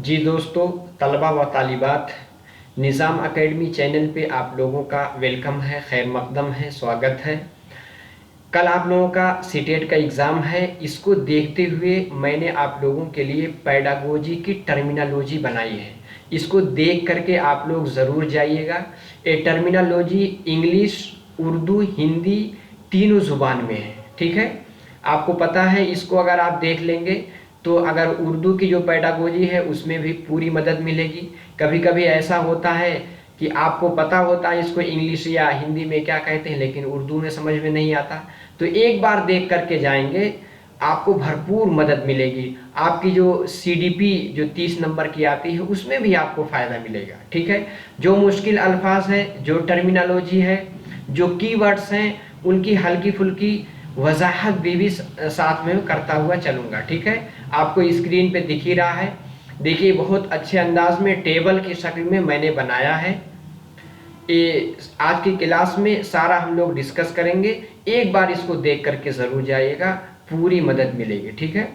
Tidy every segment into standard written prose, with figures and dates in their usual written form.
जी दोस्तों, तलबा व तालिबात, निज़ाम एकेडमी चैनल पे आप लोगों का वेलकम है, खैर मकदम है, स्वागत है। कल आप लोगों का सीटेट का एग्ज़ाम है। इसको देखते हुए मैंने आप लोगों के लिए पेडागोजी की टर्मिनोलॉजी बनाई है। इसको देख करके आप लोग ज़रूर जाइएगा। ये टर्मिनोलॉजी इंग्लिश, उर्दू, हिंदी तीनों ज़ुबान में है। ठीक है, आपको पता है। इसको अगर आप देख लेंगे तो अगर उर्दू की जो पेडागोजी है उसमें भी पूरी मदद मिलेगी। कभी कभी ऐसा होता है कि आपको पता होता है इसको इंग्लिश या हिंदी में क्या कहते हैं, लेकिन उर्दू में समझ में नहीं आता। तो एक बार देख करके जाएंगे, आपको भरपूर मदद मिलेगी। आपकी जो सीडीपी जो 30 नंबर की आती है उसमें भी आपको फ़ायदा मिलेगा। ठीक है, जो मुश्किल अल्फाज है, जो टर्मिनोलॉजी है, जो कीवर्ड्स हैं, उनकी हल्की फुल्की वजाहत भी साथ में करता हुआ चलूँगा। ठीक है, आपको स्क्रीन पे दिख ही रहा है। देखिए, बहुत अच्छे अंदाज में टेबल की शक्ल में मैंने बनाया है। ये आज की क्लास में सारा हम लोग डिस्कस करेंगे। एक बार इसको देख करके ज़रूर जाइएगा, पूरी मदद मिलेगी। ठीक है,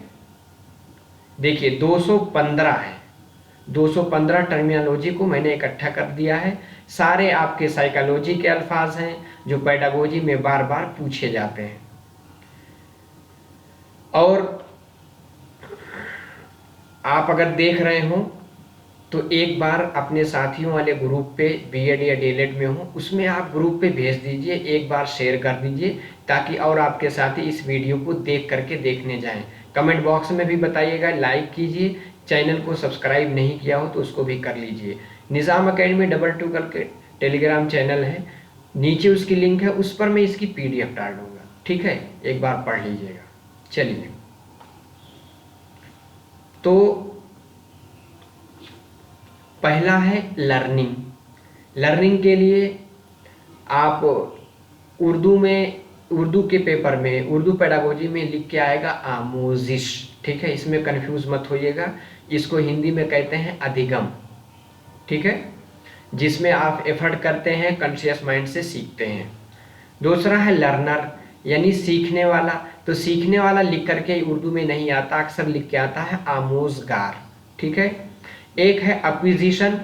देखिए 215 है। 215 टर्मिनोलॉजी को मैंने इकट्ठा कर दिया है। सारे आपके साइकोलॉजी के अल्फाज हैं जो पेडागोजी में बार बार पूछे जाते हैं। और आप अगर देख रहे हो तो एक बार अपने साथियों वाले ग्रुप पे, बीएड या डीएलएड में हो, उसमें आप ग्रुप पे भेज दीजिए, एक बार शेयर कर दीजिए ताकि और आपके साथी इस वीडियो को देख करके देखने जाएं। कमेंट बॉक्स में भी बताइएगा, लाइक कीजिए। चैनल को सब्सक्राइब नहीं किया हो तो उसको भी कर लीजिए। निज़ाम एकेडमी 22 करके टेलीग्राम चैनल है, नीचे उसकी लिंक है, उस पर मैं इसकी PDF डाल दूँगा। ठीक है, एक बार पढ़ लीजिएगा। चलिए, तो पहला है लर्निंग। लर्निंग के लिए आप उर्दू के पेपर में, उर्दू पेडागोजी में लिख के आएगा आमोजिश। ठीक है, इसमें कंफ्यूज मत होइएगा। इसको हिंदी में कहते हैं अधिगम। ठीक है, जिसमें आप एफर्ट करते हैं, कॉन्शियस माइंड से सीखते हैं। दूसरा है लर्नर, यानी सीखने वाला। तो सीखने वाला लिख करके उर्दू में नहीं आता, अक्सर लिख के आता है आमोजगार। ठीक है, एक है एक्विजिशन,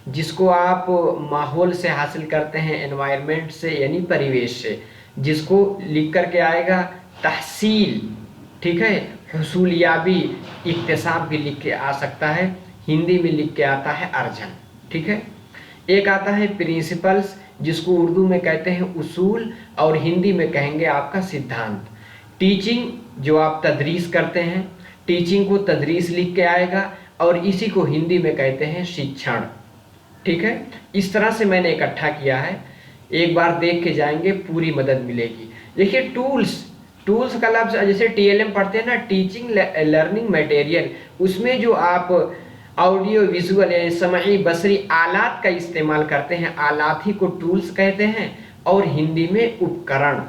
जिसको आप माहौल से हासिल करते हैं, एनवायरनमेंट से यानी परिवेश से, जिसको लिख करके आएगा तहसील। ठीक है, हुसूलियाबी, इक्तिसाब भी लिख के आ सकता है, हिंदी में लिख के आता है अर्जन। ठीक है, एक आता है प्रिंसिपल्स, जिसको उर्दू में कहते हैं उसूल और हिंदी में कहेंगे आपका सिद्धांत। टीचिंग, जो आप तदरीस करते हैं, टीचिंग को तदरीस लिख के आएगा और इसी को हिंदी में कहते हैं शिक्षण। ठीक है, इस तरह से मैंने इकट्ठा किया है। एक बार देख के जाएंगे, पूरी मदद मिलेगी। देखिए, टूल्स का लफ्ज़ जैसे TLM पढ़ते हैं ना, टीचिंग लर्निंग मटेरियल, उसमें जो आप ऑडियो विजुअल यानी समई बसरी आलात का इस्तेमाल करते हैं, आलात ही को टूल्स कहते हैं, और हिंदी में उपकरण।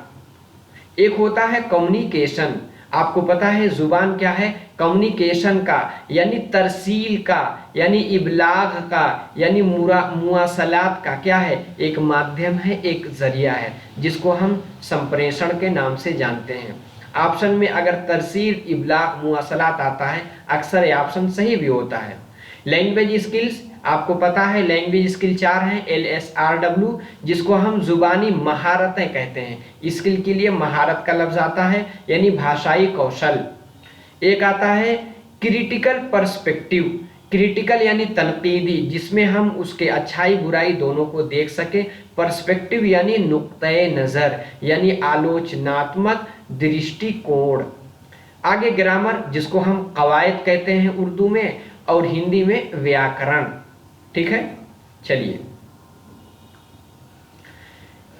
एक होता है कम्युनिकेशन। आपको पता है जुबान क्या है? कम्युनिकेशन का यानी तरसील का, यानी इबलाग का, यानी मुआसलात का क्या है? एक माध्यम है, एक जरिया है, जिसको हम संप्रेषण के नाम से जानते हैं। ऑप्शन में अगर तरसील, इबलाग, मुआसलात आता है, अक्सर ये ऑप्शन सही भी होता है। लैंग्वेज स्किल्स, आपको पता है लैंग्वेज स्किल 4 हैं, LSRW, जिसको हम जुबानी महारतें कहते हैं। स्किल के लिए महारत का लफ्ज आता है, यानी भाषाई कौशल। एक आता है क्रिटिकल पर्सपेक्टिव, क्रिटिकल यानी तनकीदी, जिसमें हम उसके अच्छाई बुराई दोनों को देख सके। पर्सपेक्टिव यानी नुक्ते नज़र, यानी आलोचनात्मक दृष्टिकोण। आगे ग्रामर, जिसको हम कवायद कहते हैं उर्दू में, और हिंदी में व्याकरण। ठीक है, चलिए,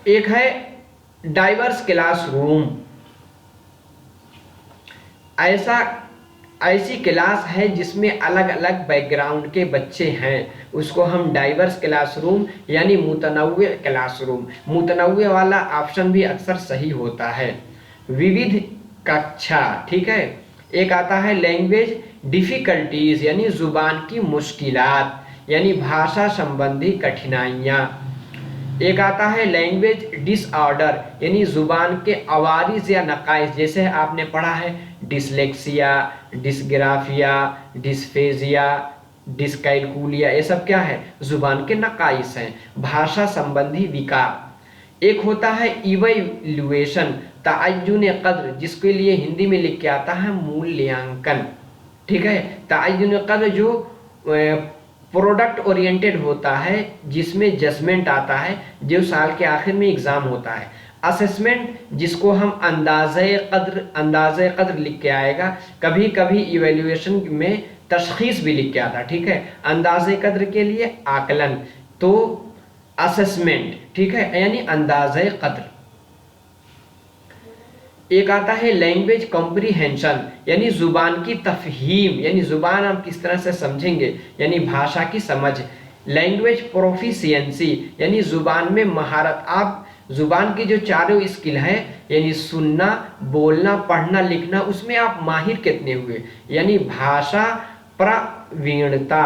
एक है डाइवर्स क्लासरूम। ऐसी क्लास है जिसमें अलग अलग बैकग्राउंड के बच्चे हैं, उसको हम डाइवर्स क्लासरूम यानी मुतनव्वे क्लासरूम। मुतनव्वे वाला ऑप्शन भी अक्सर सही होता है। विविध कक्षा। ठीक है, एक आता है लैंग्वेज डिफिकल्टीज, यानी जुबान की मुश्किलात, यानी भाषा संबंधी कठिनाइयाँ। एक आता है लैंग्वेज डिसऑर्डर, यानी जुबान के अवारिज या नकाइस, जैसे आपने पढ़ा है डिसलेक्सिया, डिसग्राफिया, डिस्फेजिया, डिस्कैलकुलिया, ये सब क्या है, जुबान के नकाइस हैं। भाषा संबंधी विकार। एक होता है इवैल्यूएशन, तअय्युन कद्र, जिसके लिए हिंदी में लिख के आता है मूल्यांकन। ठीक है, तअय्युन कद्र जो प्रोडक्ट ओरिएंटेड होता है, जिसमें जजमेंट आता है, जो साल के आखिर में एग्जाम होता है। असेसमेंट, जिसको हम अंदाज़े कद्र लिख के आएगा, कभी कभी इवेल्युएशन में तशखीस भी लिख के आता है। ठीक है, अंदाज़े कद्र के लिए आकलन, तो असेसमेंट, ठीक है, यानी अंदाज़े कद्र। एक आता है लैंग्वेज कॉम्प्रीहेंशन, यानी जुबान की तफहीम, यानी जुबान हम किस तरह से समझेंगे, यानी भाषा की समझ। लैंग्वेज प्रोफिशिएंसी, यानी जुबान में महारत। आप जुबान की जो चारों स्किल है, यानी सुनना, बोलना, पढ़ना, लिखना, उसमें आप माहिर कितने हुए, यानी भाषा प्रवीणता।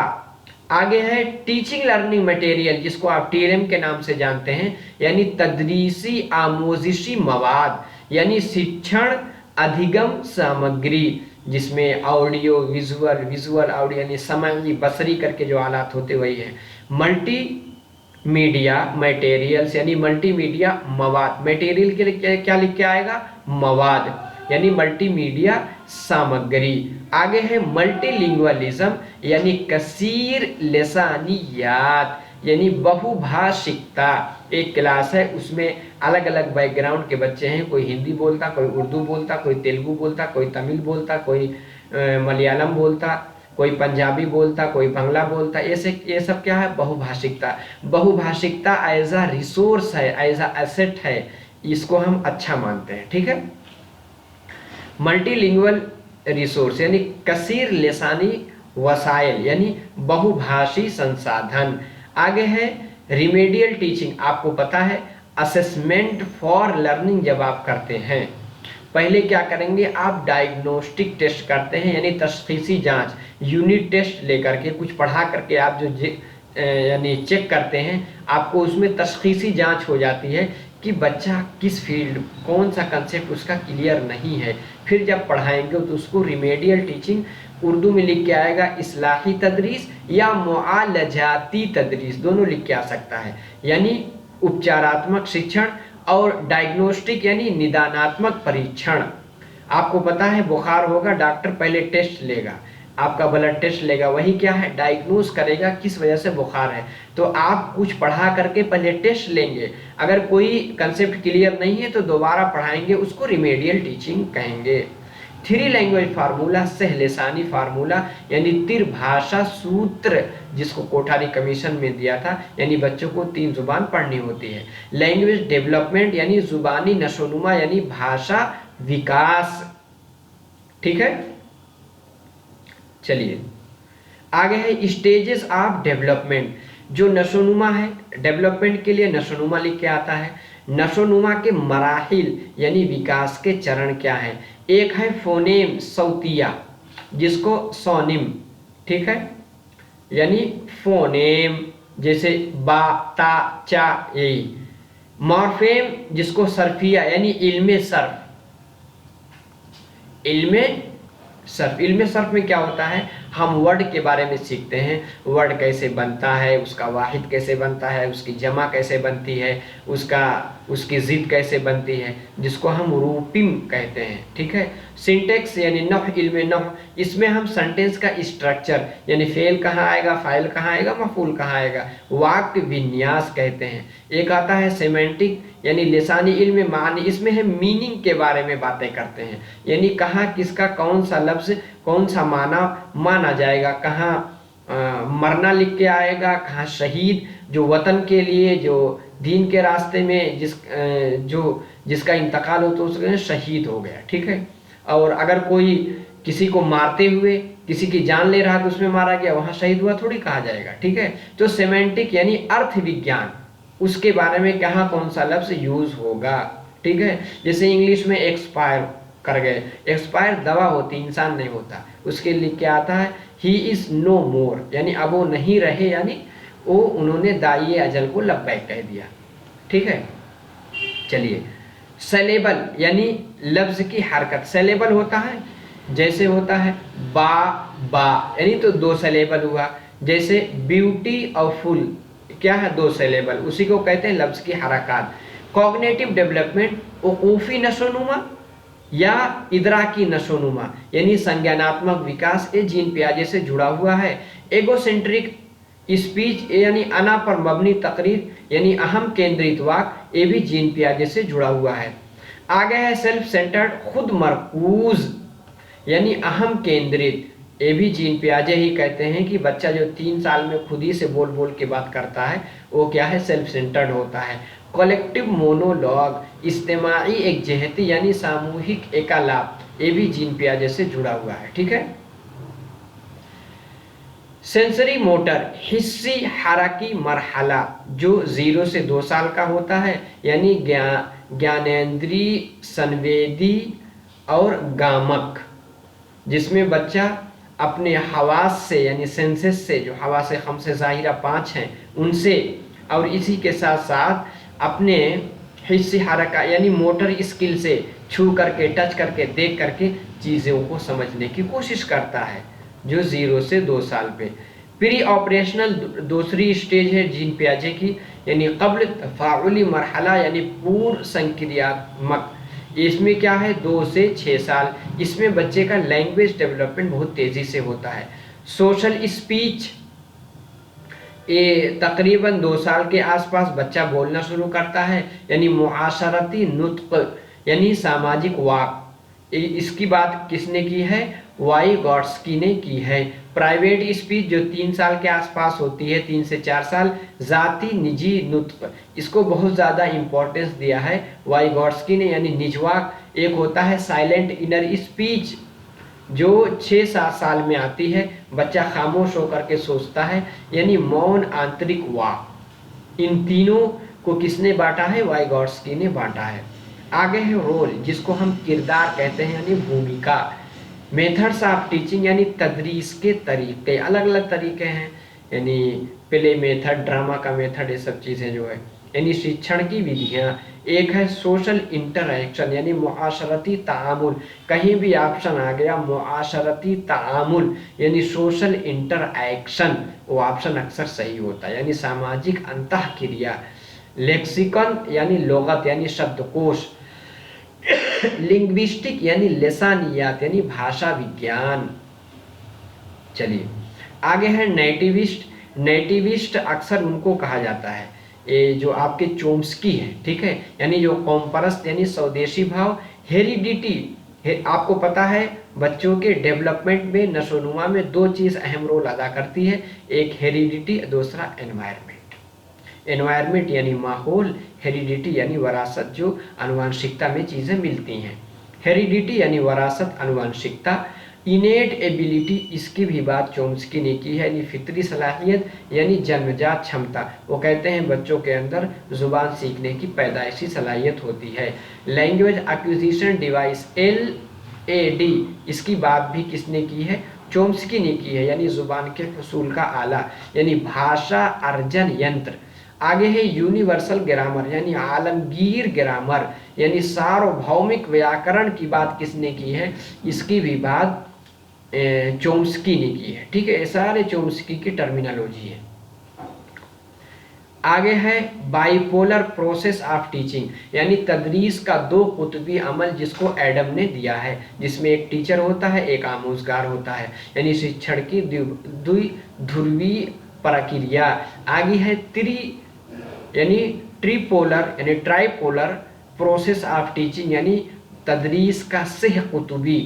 आगे है टीचिंग लर्निंग मटेरियल, जिसको आप टीएलएम के नाम से जानते हैं, यानी तदरीसी आमोजिशी मवाद, यानी शिक्षण अधिगम सामग्री, जिसमें ऑडियो विजुअल, विजुअल ऑडियो, यानी समझी बसरी करके जो आलात होते वही है। मल्टी मीडिया मटेरियल्स, यानी मल्टीमीडिया मवाद। मटेरियल के लिए क्या लिख के आएगा, मवाद, यानी मल्टीमीडिया सामग्री। आगे है मल्टीलिंगुअलिज्म, यानी कसीर लसानियात, यानी बहुभाषिकता। एक क्लास है, उसमें अलग अलग बैकग्राउंड के बच्चे हैं, कोई हिंदी बोलता, कोई उर्दू बोलता, कोई तेलुगु बोलता, कोई तमिल बोलता, कोई मलयालम बोलता, कोई पंजाबी बोलता, कोई बांग्ला बोलता। ऐसे ये सब क्या है, बहुभाषिकता। बहुभाषिकता एज अ रिसोर्स है, एज अ एसेट है, इसको हम अच्छा मानते हैं। ठीक है, मल्टीलिंगुअल रिसोर्स, यानी कसीर लिसानी वसाइल, यानी बहुभाषी संसाधन। आगे है रिमेडियल टीचिंग। आपको पता है असेसमेंट फॉर लर्निंग जब आप करते हैं, पहले क्या करेंगे, आप डायग्नोस्टिक टेस्ट करते हैं, यानी तशखीसी जांच, यूनिट टेस्ट लेकर के, कुछ पढ़ा करके आप जो यानी चेक करते हैं, आपको उसमें तशखीसी जांच हो जाती है कि बच्चा किस फील्ड, कौन सा कंसेप्ट उसका क्लियर नहीं है। फिर जब पढ़ाएंगे तो उसको रिमेडियल टीचिंग, उर्दू में लिख के आएगा इस्लाही तदरीस या मुआलजाती तदरीस, दोनों लिख के आ सकता है, यानी उपचारात्मक शिक्षण और डायग्नोस्टिक, यानी निदानात्मक परीक्षण। आपको पता है बुखार होगा, डॉक्टर पहले टेस्ट लेगा, आपका ब्लड टेस्ट लेगा, वही क्या है, डायग्नोज करेगा किस वजह से बुखार है। तो आप कुछ पढ़ा करके पहले टेस्ट लेंगे, अगर कोई कंसेप्ट क्लियर नहीं है तो दोबारा पढ़ाएंगे, उसको रिमेडियल टीचिंग कहेंगे। थ्री लैंग्वेज फार्मूला, सहलिसानी फार्मूला, यानी त्रिभाषा सूत्र, जिसको कोठारी कमीशन में दिया था, यानी बच्चों को 3 जुबान पढ़नी होती है। लैंग्वेज डेवलपमेंट, यानी जुबानी नशोनुमा, यानी भाषा विकास। ठीक है, चलिए आगे है स्टेजेस ऑफ डेवलपमेंट। जो नशोनुमा है, डेवलपमेंट के लिए नशोनुमा लिख के आता है। नशोनुमा के मराहिल, यानी विकास के चरण क्या हैं। एक है फोनेम, सौतिया, जिसको सोनिम, ठीक है, यानी फोनेम, जैसे बा, ता, चा, यही। मॉर्फेम, जिसको सर्फिया, यानी इल्मे सर्फ, इल्मे सर्फ। इल्मे सर्फ में क्या होता है, हम वर्ड के बारे में सीखते हैं, वर्ड कैसे बनता है, उसका वाहिद कैसे बनता है, उसकी जमा कैसे बनती है, उसकी ज़िद कैसे बनती है, जिसको हम रूपिम कहते हैं। ठीक है, सिंटेक्स, यानी नह, इल्मे नह, इसमें हम सेंटेंस का स्ट्रक्चर, यानी फेल कहाँ आएगा, फाइल कहाँ आएगा, मफूल कहाँ आएगा, वाक्य विन्यास कहते हैं। एक आता है सेमेंटिक, यानी लिसानी इल्म मानी, इसमें है मीनिंग के बारे में बातें करते हैं, यानी कहाँ किसका कौन सा लफ्ज़ कौन सा माना जाएगा, कहाँ मरना लिख के आएगा, कहाँ शहीद, जो वतन के लिए, जो दीन के रास्ते में जिसका इंतकाल हो तो उसके शहीद हो गया। ठीक है, और अगर कोई किसी को मारते हुए किसी की जान ले रहा तो उसमें मारा गया, वहाँ शहीद हुआ थोड़ी कहा जाएगा। ठीक है, तो सेमेंटिक यानी अर्थ विज्ञान, उसके बारे में कहाँ कौन सा लफ्ज़ यूज़ होगा। ठीक है, जैसे इंग्लिश में एक्सपायर कर गए, एक्सपायर दवा होती, इंसान नहीं होता, उसके लिए क्या आता है, ही इज़ नो मोर, यानी अब वो नहीं रहे, यानी वो उन्होंने दाइए अजल को लब्बैक कह दिया। ठीक है, चलिए सेलेबल, यानी लफ्ज़ की हरकत। सेलेबल होता है, जैसे होता है बा, यानी तो 2 सेलेबल हुआ, जैसे ब्यूटी और फुल क्या है, 2 सिलेबल, उसी को कहते हैं लफ्ज़ की हरकत। कॉग्निटिव डेवलपमेंट वकूफ़ी नशोनुमा या इदराकी नशोनुमा यानी संज्ञानात्मक विकास, ये जीन पियाजे से जुड़ा हुआ है। एगोसेंट्रिक स्पीच यानी अना पर मबनी तकरीर यानी अहम केंद्रित वाक, ये भी जीन पियाजे से जुड़ा हुआ है। आगे है सेल्फ सेंटर्ड, खुद मरकूज यानी अहम केंद्रित, ये भी जीन पियाजे ही कहते हैं कि बच्चा जो 3 साल में खुद ही से बोल बोल के बात करता है वो क्या है, सेल्फ सेंटर्ड होता है। कलेक्टिव मोनोलॉग, इज्तिमाई एकजहती यानी सामूहिक एकालाप, ये भी जीन पियाजे से जुड़ा हुआ है। ठीक है। सेंसरी मोटर, हिस्सी हरकी मरहला जो 0 से 2 साल का होता है, यानी ज्ञानेंद्रीय, संवेदी और गामक, जिसमें बच्चा अपने हवास से यानी सेंसेस से, जो हवास खम्से ज़ाहिरा 5 हैं उनसे, और इसी के साथ साथ अपने हिस्सी हरका यानी मोटर स्किल से छू करके, टच करके, देख करके चीज़ों को समझने की कोशिश करता है, जो 0 से 2 साल पे। प्री ऑपरेशनल दूसरी स्टेज है जीन पियाजे की, यानी कब्ल तफाउली मरहला यानी पूर्व संक्रियात्मक, इसमें क्या है 2 से 6 साल, इसमें बच्चे का लैंग्वेज डेवलपमेंट बहुत तेज़ी से होता है। सोशल स्पीच, ये तकरीबन 2 साल के आसपास बच्चा बोलना शुरू करता है, यानी मुआशरती नुत्क यानी सामाजिक वाक, इसकी बात किसने की है, वाइगॉट्स्की ने की है। प्राइवेट स्पीच जो 3 साल के आसपास होती है, 3 से 4 साल, ज़ाती निजी नुत्क, इसको बहुत ज़्यादा इम्पोर्टेंस दिया है वाइगॉट्स्की ने, यानी निजवाक। एक होता है साइलेंट इनर स्पीच जो 6-7 साल में आती है, बच्चा खामोश होकर के सोचता है, यानी मौन आंतरिक वाक। इन तीनों को किसने बांटा है, वाइगॉट्स्की ने बांटा है। आगे है रोल, जिसको हम किरदार कहते हैं यानी भूमिका। मेथड्स ऑफ टीचिंग यानी तदरीस के तरीके, अलग अलग तरीके हैं, यानी प्ले मेथड, ड्रामा का मेथड, ये सब चीज़ें जो है, यानी शिक्षण की विधियाँ। एक है सोशल इंटरएक्शन यानी मुआशरती तामुल, कहीं भी ऑप्शन आ गया मुआशरती तामुल यानी सोशल इंटरएक्शन, वो ऑप्शन अक्सर सही होता है, यानी सामाजिक अंतःक्रिया। लेक्सिकन यानी लोगत यानी शब्दकोश। लिंग्विस्टिक यानी लसानियात यानी भाषा विज्ञान। चलिए आगे है नेटिविस्ट। नेटिविस्ट अक्सर उनको कहा जाता है, ये जो आपके चोम्स्की है, ठीक है, यानी जो कॉम्परस्त यानी स्वदेशी भाव। हेरिडिटी, आपको पता है बच्चों के डेवलपमेंट में, नशोनुमा में 2 चीज़ अहम रोल अदा करती है, एक हेरिडिटी, दूसरा एनवायरनमेंट। एनवायरनमेंट यानी माहौल, हेरिडिटी यानी वरासत, जो आनुवंशिकता में चीज़ें मिलती हैं। हेरिडिटी यानी वरासत, आनुवंशिकता। इनेट एबिलिटी, इसकी भी बात चोम्स्की ने की है, यानी फितरी सलाहियत यानी जन्मजात क्षमता। वो कहते हैं बच्चों के अंदर जुबान सीखने की पैदाइशी सलाहियत होती है। लैंग्वेज एक्विजिशन डिवाइस, LAD, इसकी बात भी किसने की है, चोम्स्की ने की है, यानी जुबान के हुसूल का आला, यानी भाषा अर्जन यंत्र। आगे है यूनिवर्सल ग्रामर यानी आलमगीर ग्रामर, यानी सार्वभौमिक व्याकरण की बात किसने की है, इसकी भी बात चोम्स्की ने की है। ठीक है, ये सारे चोम्स्की की टर्मिनोलॉजी है। आगे है बाइपोलर प्रोसेस ऑफ टीचिंग, यानी तदरीस का 2 कुतुबी अमल, जिसको एडम ने दिया है, जिसमें एक टीचर होता है, एक आमोजगार होता है, यानी शिक्षण की द्विध्रुवीय प्रक्रिया। आगे है यानी ट्रिपोलर यानी ट्राइपोलर प्रोसेस ऑफ टीचिंग, यानी तदरीस का सह कुतुबी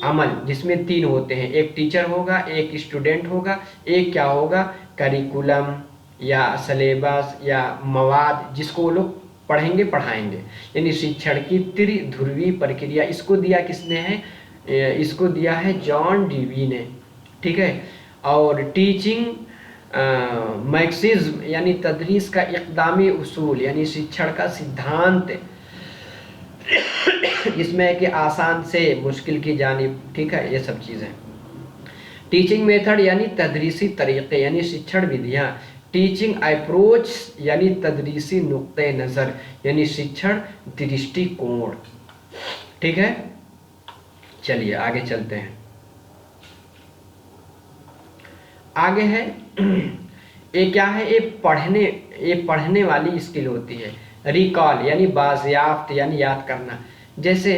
अमल, जिसमें 3 होते हैं, एक टीचर होगा, एक स्टूडेंट होगा, एक क्या होगा, करिकुलम या सिलेबस या मवाद, जिसको वो लोग पढ़ेंगे पढ़ाएंगे, यानी शिक्षण की त्रिध्रुवीय प्रक्रिया। इसको दिया किसने है, इसको दिया है जॉन डीवी ने। ठीक है, और टीचिंग मैक्सिज्म यानी तदरीस का इक़दामी उसूल, यानी शिक्षण का सिद्धांत, इसमें है कि आसान से मुश्किल की जानिब। ठीक है, ये सब चीज़ें। टीचिंग मेथड यानी तदरीसी तरीक़े यानी शिक्षण विधियाँ। टीचिंग अप्रोच यानी तदरीसी नुक्ते नज़र यानी शिक्षण दृष्टिकोण। ठीक है, चलिए आगे चलते हैं। आगे है ये क्या है, ये पढ़ने वाली स्किल होती है। रिकॉल यानी बाजियाफ्त यानी याद करना। जैसे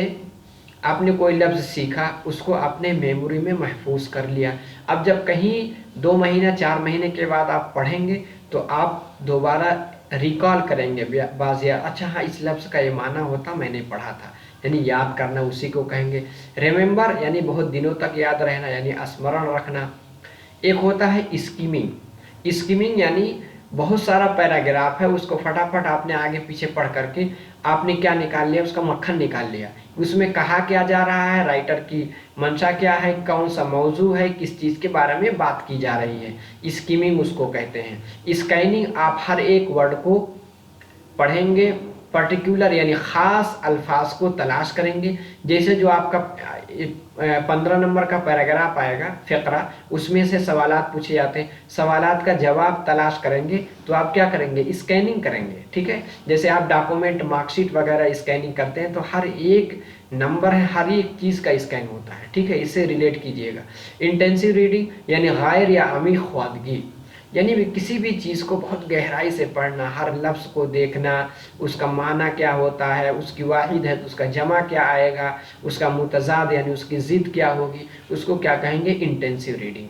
आपने कोई लफ्ज़ सीखा, उसको आपने मेमोरी में महफूज कर लिया। अब जब कहीं 2 महीना 4 महीने के बाद आप पढ़ेंगे तो आप दोबारा रिकॉल करेंगे बाजिया, अच्छा हाँ इस लफ्ज़ का ये माना होता, मैंने पढ़ा था, यानी याद करना उसी को कहेंगे। रिमेंबर यानी बहुत दिनों तक याद रहना यानी स्मरण रखना। एक होता है स्कीमिंग। स्कीमिंग यानी बहुत सारा पैराग्राफ है, उसको फटाफट आपने आगे पीछे पढ़ करके आपने क्या निकाल लिया, उसका मक्खन निकाल लिया। उसमें कहा क्या जा रहा है, राइटर की मंशा क्या है, कौन सा मौजू है, किस चीज़ के बारे में बात की जा रही है, स्कीमिंग उसको कहते हैं। स्कैनिंग, आप हर एक वर्ड को पढ़ेंगे, पर्टिकुलर यानी ख़ास अल्फाज को तलाश करेंगे। जैसे जो आपका 15 नंबर का पैराग्राफ आएगा फ़िक्रा, उसमें से सवालात पूछे जाते हैं, सवालात का जवाब तलाश करेंगे तो आप क्या करेंगे, स्कैनिंग करेंगे। ठीक है, जैसे आप डॉक्यूमेंट मार्कशीट वगैरह स्कैनिंग करते हैं तो हर एक नंबर है, हर एक चीज़ का स्कैन होता है। ठीक है, इससे रिलेट कीजिएगा। इंटेंसिव रीडिंग यानी गैर या अमीक़ ख्वादगी, यानी भी किसी भी चीज़ को बहुत गहराई से पढ़ना, हर लफ्ज़ को देखना, उसका माना क्या होता है, उसकी वाहिद है तो उसका जमा क्या आएगा, उसका मुतज़ाद यानी उसकी ज़िद क्या होगी, उसको क्या कहेंगे, इंटेंसिव रीडिंग।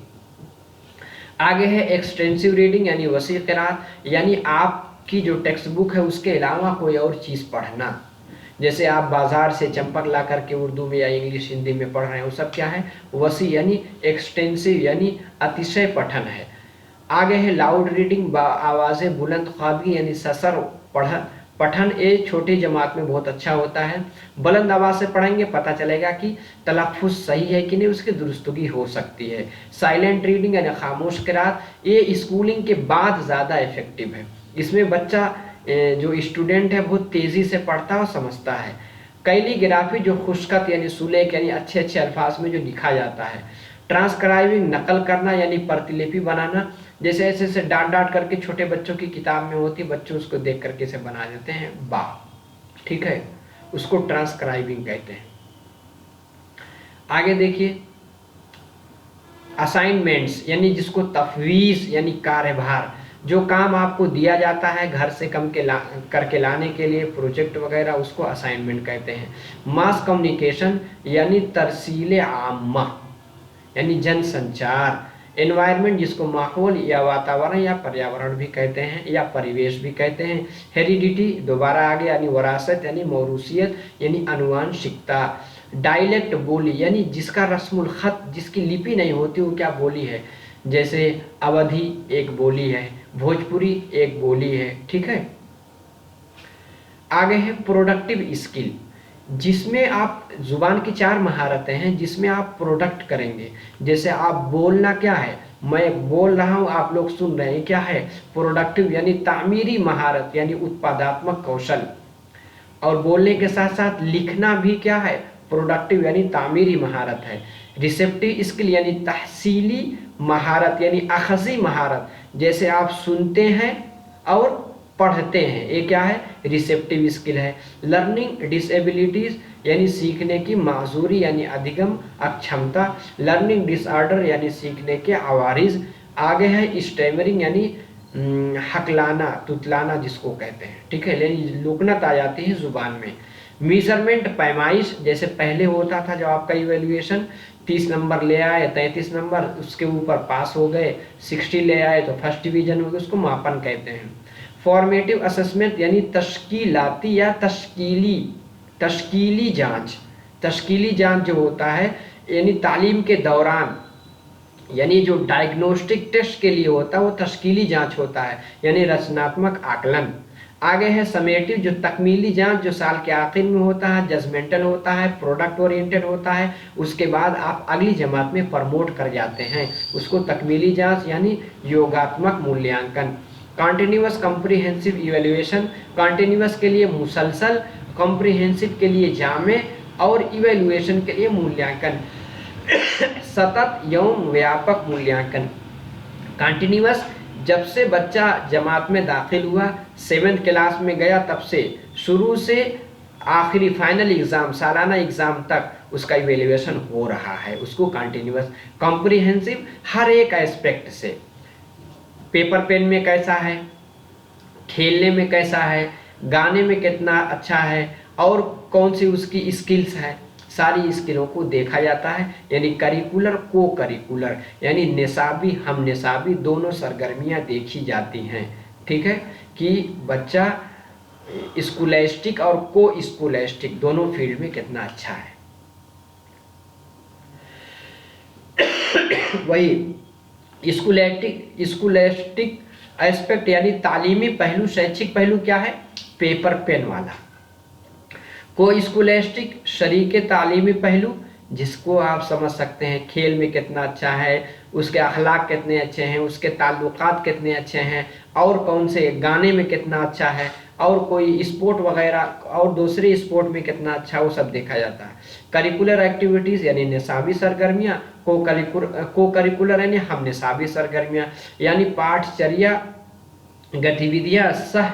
आगे है एक्सटेंसिव रीडिंग यानी वसी क़िराअत, यानी आपकी जो टेक्स्ट बुक है उसके अलावा कोई और चीज़ पढ़ना। जैसे आप बाज़ार से चंपक ला करके उर्दू में या इंग्लिश हिंदी में पढ़ रहे हैं, वो सब क्या है, वसी यानी एक्सटेंसिव यानी अतिशय पठन है। आगे है लाउड रीडिंग, आवाज़ें बुलंद ख्वाबगी यानी ससर पठन, ये छोटी जमात में बहुत अच्छा होता है। बुलंद आवाज़ से पढ़ेंगे, पता चलेगा कि तलफ़ुज़ सही है कि नहीं, उसकी दुरुस्तगी हो सकती है। साइलेंट रीडिंग यानी खामोश क़िराअत, ये स्कूलिंग के बाद ज़्यादा इफ़ेक्टिव है। इसमें बच्चा जो स्टूडेंट है बहुत तेज़ी से पढ़ता है और समझता है। कैलीग्राफी जो खुशखत यानी सुलेख यानी अच्छे अच्छे अल्फाज में जो लिखा जाता है। ट्रांसक्राइबिंग नकल करना यानी प्रतिलिपि बनाना, जैसे ऐसे ऐसे डांट डांट करके छोटे बच्चों की किताब में होती, बच्चों उसको देख करके इसे बना देते हैं बा। ठीक है, उसको ट्रांसक्राइबिंग कहते हैं। आगे देखिए असाइनमेंट्स यानी जिसको तफवीज़ यानी कार्यभार, जो काम आपको दिया जाता है घर से करके लाने के लिए, प्रोजेक्ट वगैरह, उसको असाइनमेंट कहते हैं। मास कम्युनिकेशन यानी तरसील आम्मा यानी जनसंचार। एनवायरनमेंट जिसको माहौल या वातावरण या पर्यावरण भी कहते हैं या परिवेश भी कहते हैं। हेरिडिटी दोबारा आ गया यानी वरासत यानी मौरूसियत यानी अनुवांशिकता। डायलेक्ट बोली यानी जिसका रस्मुल ख़त, जिसकी लिपि नहीं होती, वो क्या बोली है, जैसे अवधी एक बोली है, भोजपुरी एक बोली है। ठीक है, आगे है प्रोडक्टिव स्किल, जिसमें आप ज़ुबान की 4 महारतें हैं जिसमें आप प्रोडक्ट करेंगे। जैसे आप बोलना क्या है, मैं बोल रहा हूँ, आप लोग सुन रहे हैं, क्या है, प्रोडक्टिव यानी तामीरी महारत यानी उत्पादात्मक कौशल। और बोलने के साथ साथ लिखना भी क्या है, प्रोडक्टिव यानी तामीरी महारत है। रिसेप्टिव स्किल यानी तहसीली महारत यानी अखज़ी महारत, जैसे आप सुनते हैं और पढ़ते हैं, ये क्या है, रिसेप्टिव स्किल है। लर्निंग डिसेबिलिटीज़ यानी सीखने की माजूरी यानी अधिगम अक्षमता। लर्निंग डिसऑर्डर यानी सीखने के आवारिज। आगे है स्टैमरिंग यानी हकलाना तुतलाना जिसको कहते हैं। ठीक है, यानी लुकनत आ जाती है ज़ुबान में। मेजरमेंट पैमाइश, जैसे पहले होता था जब आपका इवेल्युएशन 30 नंबर ले आए 33 नंबर, उसके ऊपर पास हो गए, 60 ले आए तो फर्स्ट डिवीजन हो गया, उसको मापन कहते हैं। फॉर्मेटिव असेसमेंट यानी तश्कीलाती या तश्कीली जांच। तश्कीली जांच जो होता है यानी तालीम के दौरान, यानी जो डायग्नोस्टिक टेस्ट के लिए होता है वो तश्कीली जांच होता है यानी रचनात्मक आकलन। आगे है समेटिव जो तकमीली जांच, जो साल के आखिर में होता है, जजमेंटल होता है, प्रोडक्ट ओरिएंटेड होता है, उसके बाद आप अगली जमात में प्रमोट कर जाते हैं, उसको तकमीली जांच यानी योगात्मक मूल्यांकन। कॉन्टिन्यूअस कॉम्प्रिहेंसिव इवेल्युएशन, कॉन्टिन्यूअस के लिए मुसलसल, कॉम्प्रिहेंसिव के लिए जामे और इवेल्युएशन के लिए मूल्यांकन सतत एवं व्यापक मूल्यांकन। कॉन्टिन्यूअस जब से बच्चा जमात में दाखिल हुआ, 7th क्लास में गया, तब से शुरू से आखिरी फाइनल एग्ज़ाम, सालाना एग्ज़ाम तक उसका इवेल्युएशन हो रहा है, उसको कॉन्टिन्यूअस। कॉम्प्रिहेंसिव हर एक एस्पेक्ट से, पेपर पेन में कैसा है, खेलने में कैसा है, गाने में कितना अच्छा है, और कौन सी उसकी स्किल्स है, सारी स्किलों को देखा जाता है। यानी करिकुलर को करिकुलर यानी निसाबी हम निसाबी दोनों सरगर्मियां देखी जाती हैं। ठीक है, कि बच्चा स्कूलेस्टिक और को स्कूलेस्टिक दोनों फील्ड में कितना अच्छा है। वही स्कूलेस्टिक एस्पेक्ट यानी तालीमी पहलू, शैक्षिक पहलू क्या है, पेपर पेन वाला। को स्कूलेस्टिक शरीके तालीमी पहलू, जिसको आप समझ सकते हैं खेल में कितना अच्छा है, उसके अखलाक कितने अच्छे हैं, उसके ताल्लुकात कितने अच्छे हैं, और कौन से गाने में कितना अच्छा है, और कोई स्पोर्ट वगैरह और दूसरे स्पोर्ट में कितना अच्छा, वो सब देखा जाता है। करिकुलर एक्टिविटीज़ यानी निसाबी सरगर्मियाँ, को करिकुलर यानी हम निसाबी सरगर्मियाँ, यानी पाठचर्या गतिविधियाँ, सह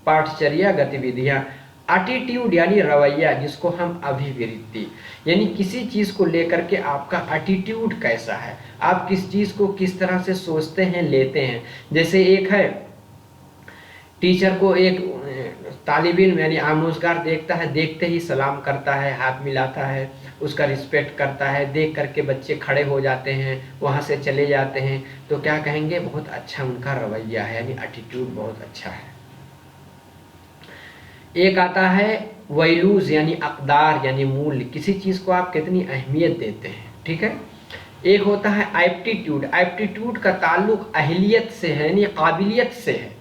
पाठचर्या गतिविधियाँ। एटीट्यूड यानी रवैया, जिसको हम अभिवृत्ति, यानी किसी चीज़ को लेकर के आपका एटीट्यूड कैसा है, आप किस चीज़ को किस तरह से सोचते हैं, लेते हैं। जैसे एक है टीचर को एक तालिब इल्म यानी आमोजगार देखता है, देखते ही सलाम करता है, हाथ मिलाता है, उसका रिस्पेक्ट करता है, देख करके बच्चे खड़े हो जाते हैं, वहाँ से चले जाते हैं, तो क्या कहेंगे, बहुत अच्छा उनका रवैया है, यानी एटीट्यूड बहुत अच्छा है। एक आता है वैल्यूज यानी अक़दार यानी मूल्य, किसी चीज़ को आप कितनी अहमियत देते हैं। ठीक है। एक होता है एप्टीट्यूड, एप्टीट्यूड का ताल्लुक अहलियत से है यानी काबिलियत से है।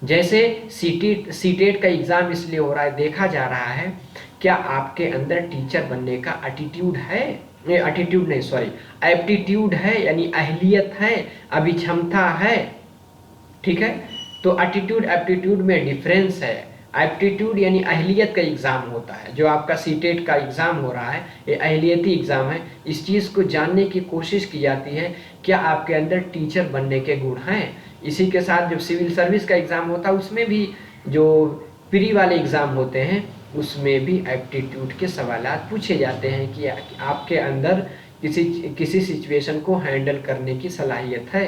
जैसे सीटेट का एग्ज़ाम इसलिए हो रहा है, देखा जा रहा है क्या आपके अंदर टीचर बनने का एटीट्यूड है, एटीट्यूड नहीं सॉरी एप्टीट्यूड है यानी अहलियत है, अभिक्षमता है। ठीक है, तो एटीट्यूड एप्टीट्यूड में डिफरेंस है। एप्टीट्यूड यानी अहलियत का एग्ज़ाम होता है, जो आपका सीटेट का एग्ज़ाम हो रहा है ये अहलियती एग्ज़ाम है। इस चीज़ को जानने की कोशिश की जाती है क्या आपके अंदर टीचर बनने के गुण हैं। इसी के साथ जब सिविल सर्विस का एग्ज़ाम होता है उसमें भी, जो प्री वाले एग्ज़ाम होते हैं उसमें भी एप्टीट्यूड के सवालात पूछे जाते हैं कि आपके अंदर किसी सिचुएशन को हैंडल करने की सलाहियत है।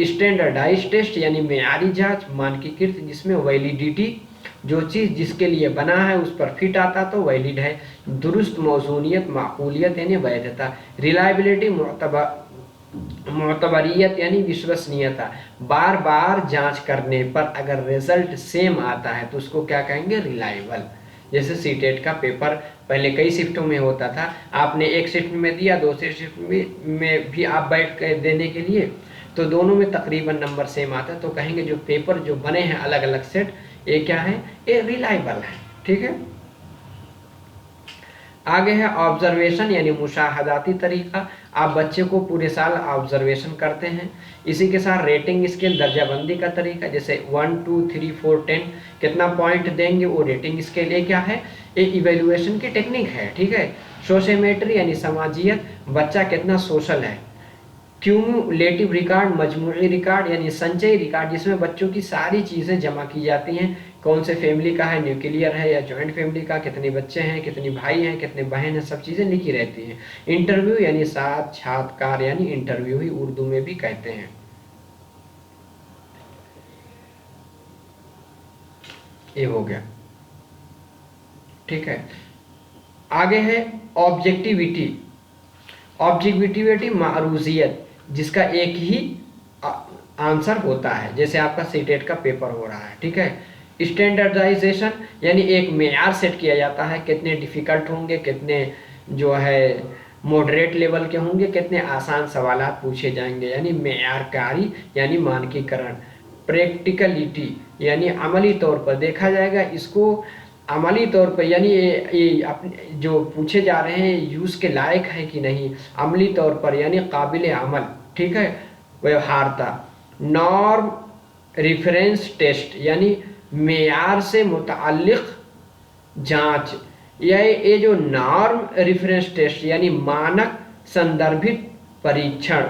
स्टैंडर्डाइज टेस्ट यानी मेयारी जांच, मानकीकृत, जिसमें वैलिडिटी, जो चीज़ जिसके लिए बना है उस पर फिट आता तो वैलिड है। दुरुस्त, मौजूनियत, माकूलियत यानी वैधता। रिलायबिलिटी, मोतबरियत यानी विश्वसनीयता। बार बार जांच करने पर अगर रिजल्ट सेम आता है तो उसको क्या कहेंगे, रिलायबल। जैसे सीटेट का पेपर पहले कई शिफ्टों में होता था, आपने एक शिफ्ट में दिया, दूसरी शिफ्ट में भी आप बैठ कर देने के लिए, तो दोनों में तकरीबन नंबर सेम आता है, तो कहेंगे जो पेपर जो बने हैं अलग अलग सेट, ये क्या है, ये रिलायबल है। ठीक है। आगे है ऑब्जर्वेशन यानी मुशाहदाती तरीका, आप बच्चे को पूरे साल ऑब्जर्वेशन करते हैं। इसी के साथ रेटिंग स्केल, दर्जाबंदी का तरीका, जैसे 1 2 3 4 10 कितना पॉइंट देंगे, वो रेटिंग स्केल। ये क्या है, ये इवेल्युएशन की टेक्निक है। ठीक है। सोशियोमेट्री यानी समाजियत, बच्चा कितना सोशल है। क्यूमुलेटिव रिकॉर्ड, मजमूई रिकॉर्ड यानी संचयी रिकॉर्ड, जिसमें बच्चों की सारी चीज़ें जमा की जाती हैं, कौन से फैमिली का है, न्यूक्लियर है या जॉइंट फैमिली का, कितने बच्चे हैं, कितने भाई हैं, कितने बहन हैं, सब चीज़ें लिखी रहती हैं। इंटरव्यू यानी साक्षात्कार यानी इंटरव्यू ही उर्दू में भी कहते हैं। ये हो गया। ठीक है। आगे है ऑब्जेक्टिविटी, ऑब्जेक्टिविटी मारूजियत, जिसका एक ही आंसर होता है, जैसे आपका सीटेट का पेपर हो रहा है। ठीक है। स्टैंडर्डाइजेशन यानी एक मेयार सेट किया जाता है, कितने डिफ़िकल्ट होंगे, कितने जो है मॉडरेट लेवल के होंगे, कितने आसान सवालात पूछे जाएंगे, यानी मेयारकारी यानी मानकीकरण। प्रैक्टिकलिटी यानी अमली तौर पर देखा जाएगा, इसको अमली तौर पर यानी ये अपने जो पूछे जा रहे हैं यूज़ के लायक है कि नहीं, अमली तौर पर यानी काबिल अमल। ठीक है। व्यवहारता। नॉर्म रेफरेंस टेस्ट यानी मेयार से मुताल्लिक़ जांच, ये जो नॉर्म रेफरेंस टेस्ट यानी मानक संदर्भित परीक्षण।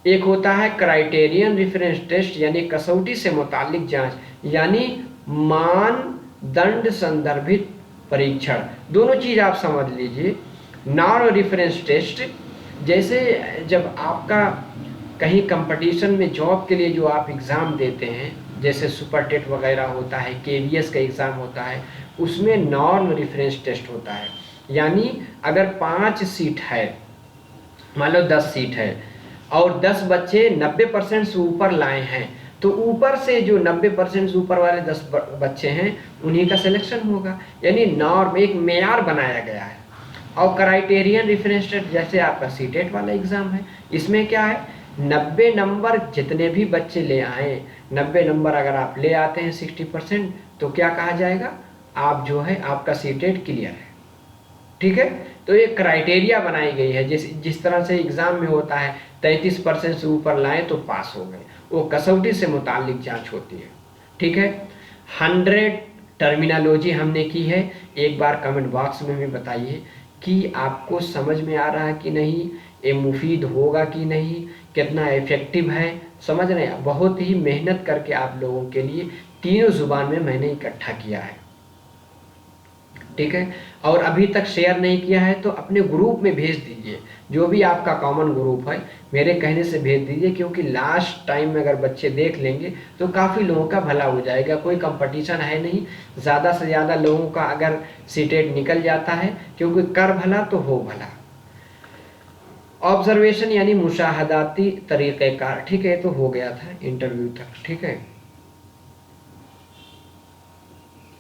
एक होता है क्राइटेरियन रेफरेंस टेस्ट यानी कसौटी से मुताल्लिक़ जांच, यानी मानदंड संदर्भित परीक्षण। दोनों चीज़ आप समझ लीजिए। नॉर्म रेफरेंस टेस्ट, जैसे जब आपका कहीं कंपटीशन में जॉब के लिए जो आप एग्ज़ाम देते हैं, जैसे सुपर टेट वगैरह होता है, केवीएस का एग्ज़ाम होता है, उसमें नॉर्म रेफरेंस टेस्ट होता है। यानी अगर 5 सीट है, मान लो 10 सीट है और 10 बच्चे 90% से ऊपर लाए हैं, तो ऊपर से जो 90% से ऊपर वाले 10 बच्चे हैं उन्हीं का सिलेक्शन होगा। यानी नॉर्म, एक मेयार बनाया गया है। और क्राइटेरियन रेफरेंस टेस्ट जैसे आपका सीटेट वाला एग्ज़ाम है, इसमें क्या है, 90 नंबर जितने भी बच्चे ले आए, 90 नंबर अगर आप ले आते हैं 60%, तो क्या कहा जाएगा, आप जो है आपका सीटेट क्लियर है। ठीक है, तो एक क्राइटेरिया बनाई गई है, जिस तरह से एग्ज़ाम में होता है 33% से ऊपर लाए तो पास हो गए, वो कसौटी से मुताल्लिक जांच होती है। ठीक है, 100 टर्मिनोलॉजी हमने की है, एक बार कमेंट बॉक्स में भी बताइए कि आपको समझ में आ रहा है कि नहीं, ये मुफीद होगा कि नहीं, कितना इफेक्टिव है, समझ रहे हैं। बहुत ही मेहनत करके आप लोगों के लिए तीनों ज़ुबान में मैंने इकट्ठा किया है। ठीक है, और अभी तक शेयर नहीं किया है तो अपने ग्रुप में भेज दीजिए, जो भी आपका कॉमन ग्रुप है मेरे कहने से भेज दीजिए, क्योंकि लास्ट टाइम में अगर बच्चे देख लेंगे तो काफ़ी लोगों का भला हो जाएगा। कोई कंपटीशन है नहीं, ज़्यादा से ज़्यादा लोगों का अगर सीटेट निकल जाता है, क्योंकि कर भला तो हो भला। ऑब्जर्वेशन यानी मुशाहदाती तरीक़ेकार, ठीक है, तो हो गया था इंटरव्यू तक। ठीक है,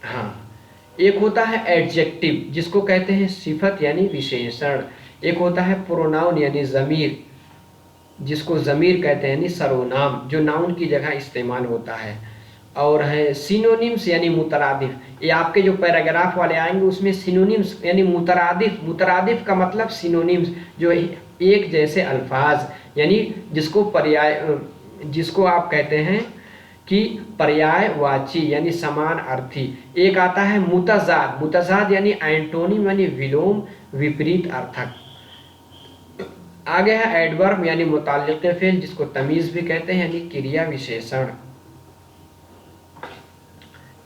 हाँ, एक होता है एडजेक्टिव जिसको कहते हैं सिफत यानी विशेषण, एक होता है प्रोनाउन यानी ज़मीर जिसको ज़मीर कहते हैं यानी सर्वनाम, जो नाउन की जगह इस्तेमाल होता है, और है सिनोनिम्स यानी मुतरादिफ। ये आपके जो पैराग्राफ वाले आएंगे उसमें सिनोनिम्स यानी मुतरादिफ, मुतरादिफ का मतलब सिनोनिम्स, जो एक जैसे अल्फाज, यानी जिसको पर्याय, जिसको आप कहते हैं कि पर्यायवाची यानी समान अर्थी। एक आता है मुतजाद, मुतजाद यानी एंटोनिम यानी विलोम, विपरीत अर्थक। आगे है एडवर्ब यानी मुताल्लिक़ फ़ेल जिसको तमीज़ भी कहते हैं यानी क्रिया विशेषण।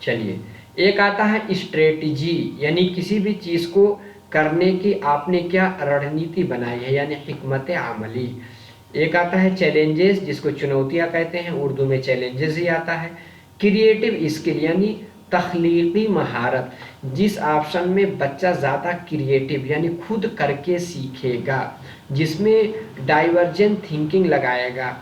चलिए, एक आता है स्ट्रेटजी यानी किसी भी चीज़ को करने की आपने क्या रणनीति बनाई है यानी हिकमत अमली। एक आता है चैलेंजेस जिसको चुनौतियां कहते हैं, उर्दू में चैलेंजेस ही आता है। क्रिएटिव स्किल यानी तख्लीकी महारत, जिस ऑप्शन में बच्चा ज़्यादा क्रिएटिव यानी खुद करके सीखेगा, जिसमें डाइवर्जेंट थिंकिंग लगाएगा,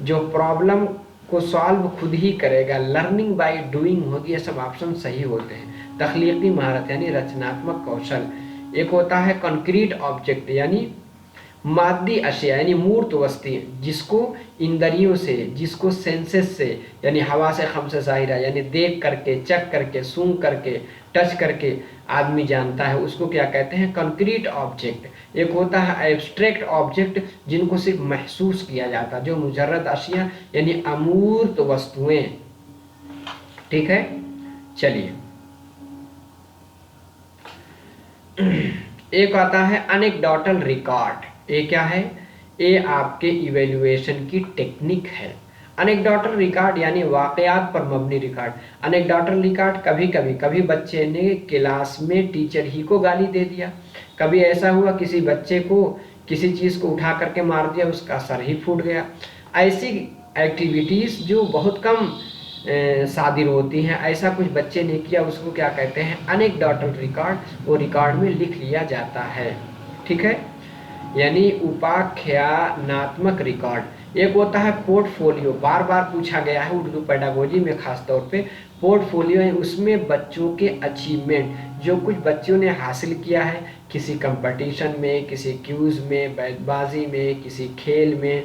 जो प्रॉब्लम को सॉल्व खुद ही करेगा, लर्निंग बाय डूइंग होगी, ये सब ऑप्शन सही होते हैं। तख्लीकी महारत यानी रचनात्मक कौशल। एक होता है कंक्रीट ऑब्जेक्ट यानी मादी अशिया यानी मूर्त वस्तु, जिसको इंद्रियों से, जिसको सेंसेस से यानी हवा से खम्स ज़ाहिरा यानी देख करके, चख करके, सूंघ करके, टच करके आदमी जानता है, उसको क्या कहते हैं, कंक्रीट ऑब्जेक्ट। एक होता है एब्स्ट्रैक्ट ऑब्जेक्ट जिनको सिर्फ महसूस किया जाता है, जो मुजर्रद अशिया यानी अमूर्त वस्तुएं। ठीक है, चलिए, एक आता है अनेक्डोटल रिकॉर्ड। ये क्या है, ये आपके इवेल्युएशन की टेक्निक है। अनेक्डोटल रिकॉर्ड यानी वाकयात पर मबनी रिकॉर्ड। अनेक्डोटल रिकॉर्ड कभी बच्चे ने क्लास में टीचर ही को गाली दे दिया, कभी ऐसा हुआ किसी बच्चे को किसी चीज़ को उठा करके मार दिया, उसका सर ही फूट गया। ऐसी एक्टिविटीज़ जो बहुत कम सादिर होती हैं, ऐसा कुछ बच्चे ने किया, उसको क्या कहते हैं, अनेक्डोटल रिकॉर्ड, वो रिकॉर्ड में लिख लिया जाता है। ठीक है, यानी उपाख्यानात्मक रिकॉर्ड। एक होता है पोर्टफोलियो, बार बार पूछा गया है उर्दू पेडागोजी में खास तौर पे। पोर्टफोलियो है, उसमें बच्चों के अचीवमेंट, जो कुछ बच्चों ने हासिल किया है किसी कंपटीशन में, किसी क्यूज़ में, बैतबाजी में, किसी खेल में,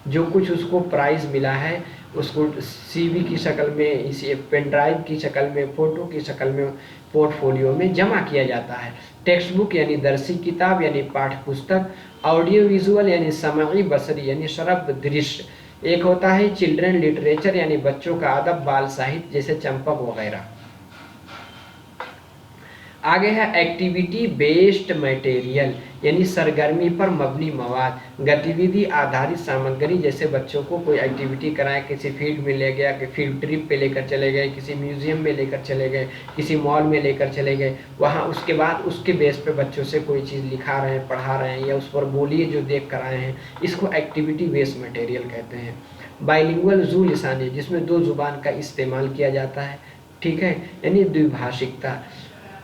जो कुछ उसको प्राइज़ मिला है, उसको सीवी की शक्ल में, इसी पेन ड्राइव की शक्ल में, फ़ोटो की शक्ल में पोर्टफोलियो में जमा किया जाता है। टेक्स्ट बुक यानी दरसी किताब यानी पाठ्य पुस्तक। ऑडियो विजुअल यानी समाई बसरी यानी श्रव्य दृश्य। एक होता है चिल्ड्रन लिटरेचर यानी बच्चों का अदब, बाल साहित्य जैसे चंपक वगैरह। आगे है एक्टिविटी बेस्ड मटेरियल यानी सरगर्मी पर मबनी मवाद, गतिविधि आधारित सामग्री, जैसे बच्चों को कोई एक्टिविटी कराएं, किसी फील्ड में ले गया, कि फील्ड ट्रिप पे लेकर चले गए, किसी म्यूजियम में लेकर चले गए, किसी मॉल में लेकर चले गए, वहाँ उसके बाद उसके बेस पे बच्चों से कोई चीज़ लिखा रहे हैं, पढ़ा रहे हैं, या उस पर बोलिए जो देख कर आए हैं, इसको एक्टिविटी बेस्ड मटेरियल कहते हैं। बाइलिंगुअल ज़ू लिसानी, जिसमें 2 ज़ुबान का इस्तेमाल किया जाता है, ठीक है, यानी द्विभाषिकता।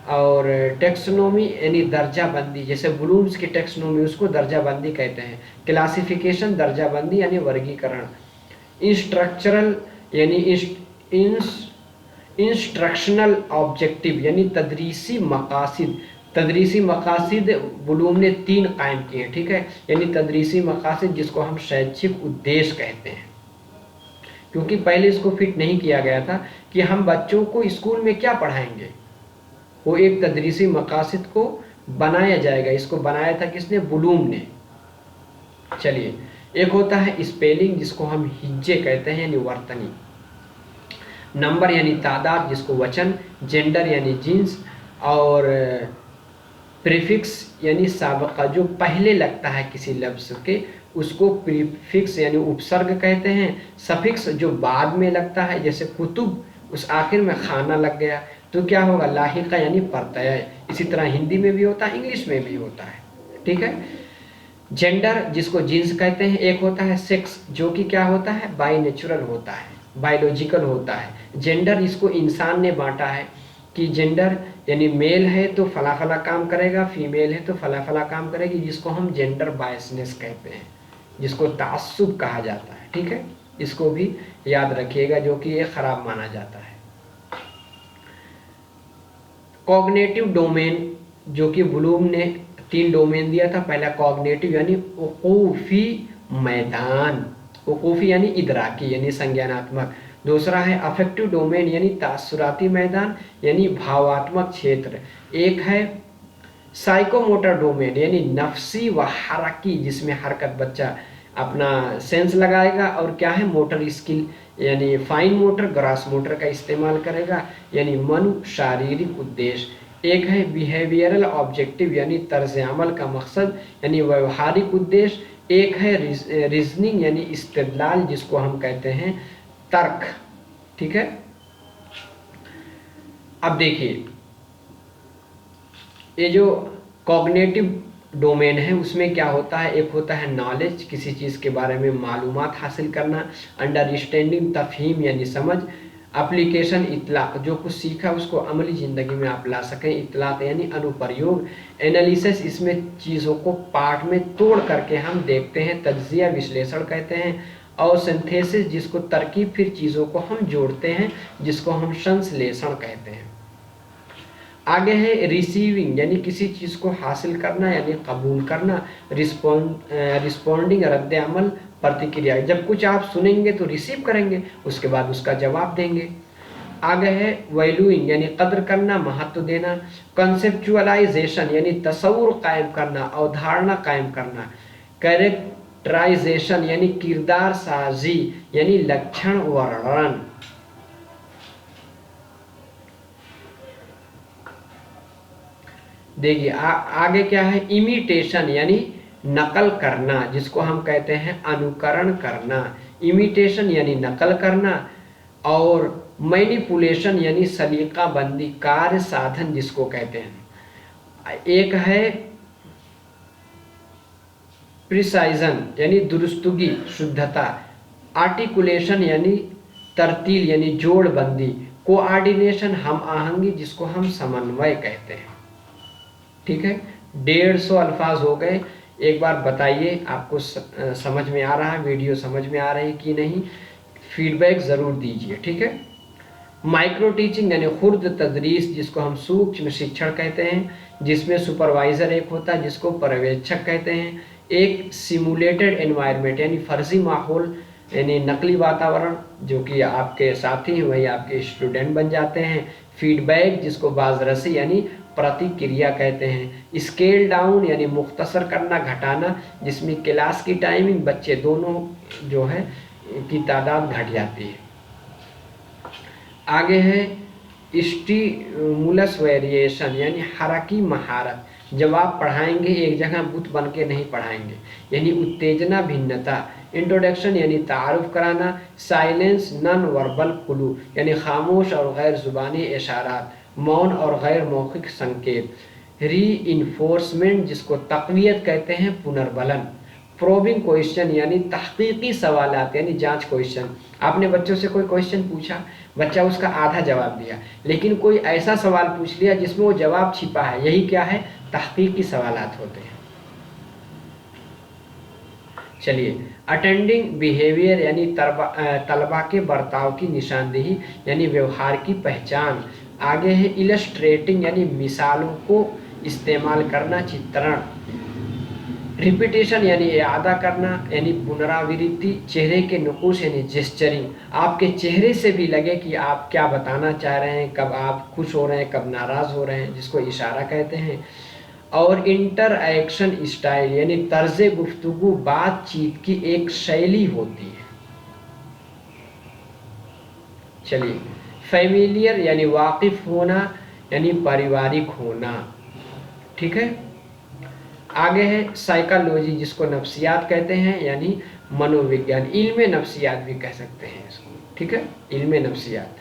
और टेक्सोनोमी यानी दर्जाबंदी, जैसे ब्लूम्स की टेक्सोनोमी, उसको दर्जाबंदी कहते हैं। क्लासिफिकेशन दर्जाबंदी यानी वर्गीकरण। इंस्ट्रक्चरल यानी इंस्ट्रक्शनल ऑब्जेक्टिव यानी तदरीसी मकासिद। तदरीसी मकासिद ब्लूम ने 3 कायम किए हैं, ठीक है, यानी तदरीसी मकासिद जिसको हम शैक्षिक उद्देश्य कहते हैं, क्योंकि पहले इसको फिट नहीं किया गया था कि हम बच्चों को स्कूल में क्या पढ़ाएंगे, वो एक तदरीसी मकासिद को बनाया जाएगा। इसको बनाया था किसने? ब्लूम ने। चलिए, एक होता है स्पेलिंग जिसको हम हिज्जे कहते हैं यानी वर्तनी, नंबर यानी तादाद जिसको वचन, जेंडर यानी जींस, और प्रीफिक्स यानी साबका जो पहले लगता है किसी लफ्ज़ के उसको प्रीफिक्स यानी उपसर्ग कहते हैं। सफिक्स जो बाद में लगता है, जैसे कुतुब उस आखिर में खाना लग गया तो क्या होगा? लाहिका यानी प्रत्यय। इसी तरह हिंदी में भी होता है, इंग्लिश में भी होता है, ठीक है। जेंडर जिसको जीन्स कहते हैं। एक होता है सेक्स जो कि क्या होता है? बाय नेचुरल होता है, बायोलॉजिकल होता है। जेंडर इसको इंसान ने बांटा है कि जेंडर यानी मेल है तो फला फला काम करेगा, फीमेल है तो फला फला काम करेगी, जिसको हम जेंडर बायसनेस कहते हैं, जिसको तासुब कहा जाता है, ठीक है। इसको भी याद रखिएगा, जो कि ये खराब माना जाता है। कॉग्निटिव डोमेन जो कि ब्लूम ने 3 डोमेन दिया था। पहला कॉग्निटिव यानी उकूफी मैदान, उकूफी यानी इदराकी यानी संज्ञानात्मक। दूसरा है अफेक्टिव डोमेन यानी तासुराती मैदान यानी भावात्मक क्षेत्र। एक है साइकोमोटर डोमेन यानी नफसी व हरकी, जिसमें हरकत बच्चा अपना सेंस लगाएगा, और क्या है? मोटर स्किल यानी फाइन मोटर, ग्रास मोटर का इस्तेमाल करेगा, यानी मनु शारीरिक उद्देश्य। एक है बिहेवियरल ऑब्जेक्टिव यानी तर्ज अमल का मकसद यानी व्यवहारिक उद्देश्य। एक है रीजनिंग यानी इस्तेदलाल जिसको हम कहते हैं तर्क, ठीक है। अब देखिए, ये जो कॉग्निटिव डोमेन है उसमें क्या होता है? एक होता है नॉलेज, किसी चीज़ के बारे में मालूमात हासिल करना। अंडरस्टैंडिंग तफहीम यानी समझ। एप्लीकेशन इतलाक, जो कुछ सीखा उसको अमली ज़िंदगी में आप ला सकें, इतलाक यानी अनुप्रयोग। एनालिसिस, इसमें चीज़ों को पार्ट में तोड़ करके हम देखते हैं, तज्जिया विश्लेषण कहते हैं। और सिंथेसिस जिसको तरकीब, फिर चीज़ों को हम जोड़ते हैं, जिसको हम संश्लेषण कहते हैं। आगे है रिसीविंग यानी किसी चीज़ को हासिल करना यानी कबूल करना। रिस्पॉन्डिंग रद्द अमल, प्रतिक्रिया, जब कुछ आप सुनेंगे तो रिसीव करेंगे, उसके बाद उसका जवाब देंगे। आगे है वैल्यूइंग यानी कद्र करना, महत्व देना। कंसेप्चुअलाइजेशन यानी तस्वुर कायम करना, अवधारणा कायम करना। कैरेक्टराइजेशन यानी किरदार साजी यानी लक्षण वर्णन। देखिए आगे क्या है? इमिटेशन यानी नकल करना, जिसको हम कहते हैं अनुकरण करना। इमिटेशन यानी नकल करना। और मैनिपुलेशन यानी सलीका बंदी, कार्य साधन जिसको कहते हैं। एक है प्रिसाइजन यानी दुरुस्तगी, शुद्धता। आर्टिकुलेशन यानी तरतील यानी जोड़बंदी। कोऑर्डिनेशन हम आहंगी, जिसको हम समन्वय कहते हैं, ठीक है। 150 अल्फाज हो गए। एक बार बताइए आपको समझ में आ रहा है, वीडियो समझ में आ रही है कि नहीं? फीडबैक ज़रूर दीजिए, ठीक है। माइक्रो टीचिंग यानी खुर्द तदरीस, जिसको हम सूक्ष्म शिक्षण कहते हैं, जिसमें सुपरवाइज़र एक होता है जिसको पर्यवेक्षक कहते हैं। एक सिमुलेटेड एनवायरनमेंट यानी फर्जी माहौल यानी नकली वातावरण, जो कि आपके साथी हैं वही आपके स्टूडेंट बन जाते हैं। फीडबैक जिसको बाजरसी यानी प्रतिक्रिया कहते हैं। स्केल डाउन यानी मुख्तसर करना, घटाना, जिसमें क्लास की टाइमिंग, बच्चे दोनों जो है की तादाद घट जाती है। आगे है स्टिमुलस वेरिएशन यानी हरकी महारत, जब आप पढ़ाएंगे एक जगह बुत बन के नहीं पढ़ाएंगे। यानी उत्तेजना भिन्नता, इंट्रोडक्शन यानी तारुफ कराना, साइलेंस नॉन वर्बल क्लू यानी खामोश और गैर जुबानी इशारात, मौन और गैर मौखिक संकेत, री इन्फोर्समेंट जिसको तक़वियत कहते हैं पुनर्बलन, प्रोबिंग क्वेश्चन यानी तहकीकी सवालात यानी जांच क्वेश्चन। आपने बच्चों से कोई क्वेश्चन पूछा, बच्चा उसका आधा जवाब दिया, लेकिन कोई ऐसा सवाल पूछ लिया जिसमें वो जवाब छिपा है, यही क्या है, तहकीकी सवालात होते हैं। चलिए, अटेंडिंग बिहेवियर यानी तलबा के बर्ताव की निशानदेही यानी व्यवहार की पहचान। आगे है इलस्ट्रेटिंग यानी मिसालों को इस्तेमाल करना, चित्रण। रिपीटेशन यानी इआदा करना यानी पुनरावृत्ति, चेहरे के नुकूश यानी जेस्चरिंग, आपके चेहरे से भी लगे कि आप क्या बताना चाह रहे हैं, कब आप खुश हो रहे हैं, कब नाराज़ हो रहे हैं, जिसको इशारा कहते हैं। और इंटर एक्शन स्टाइल यानी तर्ज गुफ्तगू बातचीत की एक शैली होती है। चलिए, फैमिलियर यानी वाकिफ होना यानी पारिवारिक होना, ठीक है। आगे है साइकोलॉजी जिसको नफ्सियात कहते हैं यानी मनोविज्ञान, इल्म नफ्सियात भी कह सकते हैं इसको, ठीक है, इल्म नफ्सियात।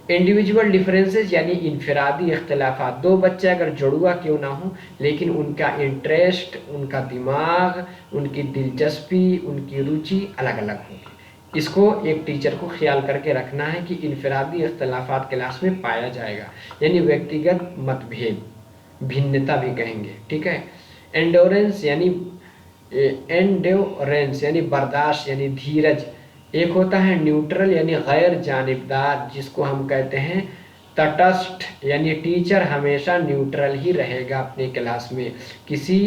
इंडिविजुअल डिफरेंसेस यानी इनफरादी इख्तलाफात, दो बच्चे अगर जुड़वा क्यों ना हो लेकिन उनका इंटरेस्ट, उनका दिमाग, उनकी दिलचस्पी, उनकी रुचि अलग अलग होगी। इसको एक टीचर को ख्याल करके रखना है कि इनफरादी इख्तलाफात क्लास में पाया जाएगा, यानी व्यक्तिगत मतभेद, भिन्नता भी कहेंगे, ठीक है। एंडोरेंस यानी बर्दाश्त यानी धीरज। एक होता है न्यूट्रल यानी गैर जानिबदार, जिसको हम कहते हैं तटस्थ, यानी टीचर हमेशा न्यूट्रल ही रहेगा अपनी क्लास में, किसी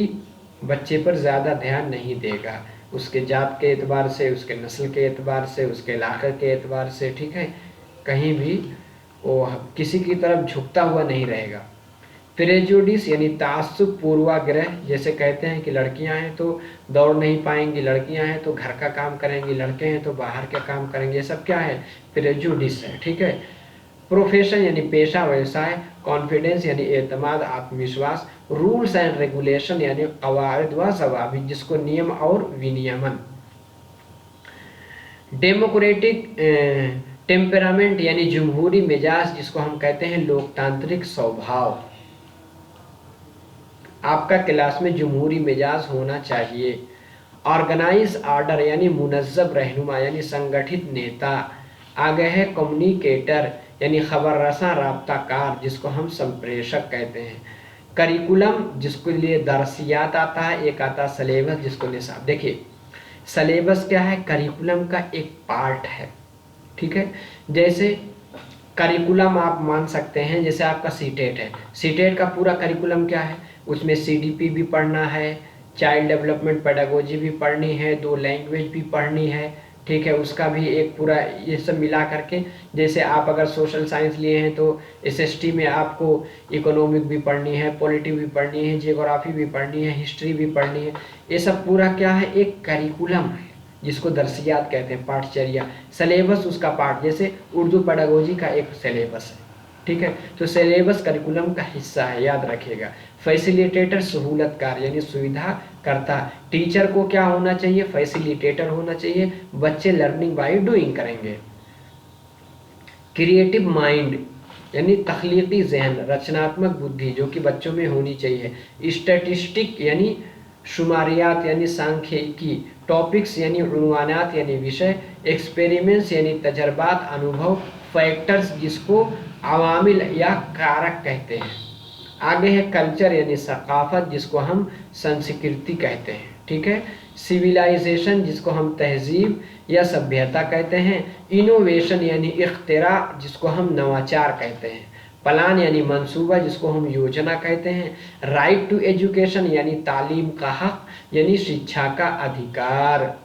बच्चे पर ज़्यादा ध्यान नहीं देगा, उसके जात के एतबार से, उसके नस्ल के एतबार से, उसके इलाके के एतबार से, ठीक है, कहीं भी वो किसी की तरफ झुकता हुआ नहीं रहेगा। प्रेजुडिस यानी तासुब पूर्वाग्रह, जैसे कहते हैं कि लड़कियां हैं तो दौड़ नहीं पाएंगी, लड़कियां हैं तो घर का काम करेंगी, लड़के हैं तो बाहर के काम करेंगे, ये सब क्या है, प्रेजुडिस है, ठीक है। प्रोफेशन यानी पेशा व्यवसाय, कॉन्फिडेंस यानी एतमाद आत्मविश्वास, रूल्स एंड रेगुलेशन यानी कवायद व ज़वाबित जिसको नियम और विनियमन। डेमोक्रेटिक टेम्परामेंट यानी जमहूरी मिजाज जिसको हम कहते हैं लोकतांत्रिक स्वभाव, आपका क्लास में जमहूरी मिजाज होना चाहिए। ऑर्गेनाइज ऑर्डर यानी मुनज़्ज़म रहनुमा यानी संगठित नेता। आगे है कम्युनिकेटर यानी खबर रसां राब्ताकार जिसको हम संप्रेषक कहते हैं। करिकुलम जिसके लिए दरसियात आता है, एक आता सलेबस जिसको निसाब। देखिए सलेबस क्या है, करिकुलम का एक पार्ट है, ठीक है। जैसे करिकुलम आप मान सकते हैं, जैसे आपका सीटेट है, सीटेट का पूरा करिकुलम क्या है, उसमें सीडीपी भी पढ़ना है, चाइल्ड डेवलपमेंट पेडागोजी भी पढ़नी है, 2 लैंग्वेज भी पढ़नी है, ठीक है, उसका भी एक पूरा ये सब मिला करके। जैसे आप अगर सोशल साइंस लिए हैं तो एसएसटी में आपको इकोनॉमिक भी पढ़नी है, पॉलिटी भी पढ़नी है, जियोग्राफी भी पढ़नी है, हिस्ट्री भी पढ़नी है। ये सब पूरा क्या है, एक करिकुलम है जिसको दरसियात कहते हैं, पाठचर्या। सलेबस उसका पार्ट, जैसे उर्दू पेडागोजी का एक सलेबस है, ठीक है, तो सिलेबस करिकुलम का हिस्सा है, याद रखिएगा। फैसिलिटेटर सहूलतकार यानी सुविधा करता, टीचर को क्या होना चाहिए, फैसिलिटेटर होना चाहिए, बच्चे लर्निंग बाय डूइंग करेंगे। क्रिएटिव माइंड यानी तख्लीकी जहन, रचनात्मक बुद्धि जो कि बच्चों में होनी चाहिए। स्टैटिस्टिक यानी शुमारियात यानी सांख्यिकी। टॉपिक्स यानी उन्वानात यानी विषय। एक्सपेरिमेंट्स यानी तजर्बात, अनुभव। फैक्टर्स जिसको अवामिल या कारक कहते हैं। आगे है कल्चर यानी सकाफत जिसको हम संस्कृति कहते हैं, ठीक है। सिविलाइजेशन जिसको हम तहजीब या सभ्यता कहते हैं। इनोवेशन यानी इख्तिरा जिसको हम नवाचार कहते हैं। प्लान यानी मंसूबा जिसको हम योजना कहते हैं। राइट टू एजुकेशन यानी तालीम का हक यानी शिक्षा का अधिकार।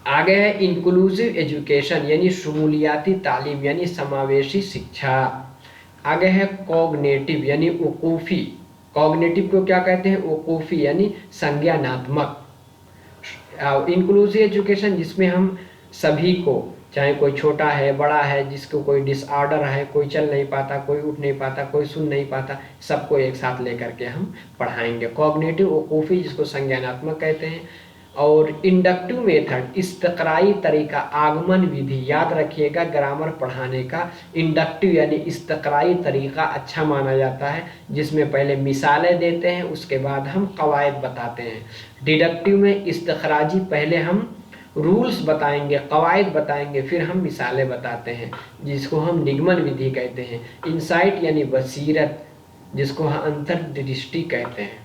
आगे है इंक्लूसिव एजुकेशन यानी शमूलियाती तालीम यानी समावेशी शिक्षा। आगे है कॉग्निटिव यानी वकूफ़ी। कॉग्निटिव को क्या कहते हैं, वकूफ़ी यानी संज्ञानात्मक। इंक्लूसिव एजुकेशन जिसमें हम सभी को चाहे कोई छोटा है, बड़ा है, जिसको कोई डिसऑर्डर है, कोई चल नहीं पाता, कोई उठ नहीं पाता, कोई सुन नहीं पाता, सबको एक साथ लेकर के हम पढ़ाएंगे। कॉग्निटिव वकूफ़ी जिसको संज्ञानात्मक कहते हैं, और इंडक्टिव मेथड इस्तक़राई तरीका, आगमन विधि, याद रखिएगा ग्रामर पढ़ाने का इंडक्टिव यानी इस्तक़राई तरीका अच्छा माना जाता है, जिसमें पहले मिसालें देते हैं, उसके बाद हम कवायद बताते हैं। डिडक्टिव में इस्तख़राजी पहले हम रूल्स बताएंगे, कवायद बताएंगे, फिर हम मिसालें बताते हैं, जिसको हम निगमन विधि कहते हैं। इंसाइट यानी बसीरत, जिसको हम अंतर्दृष्टि कहते हैं।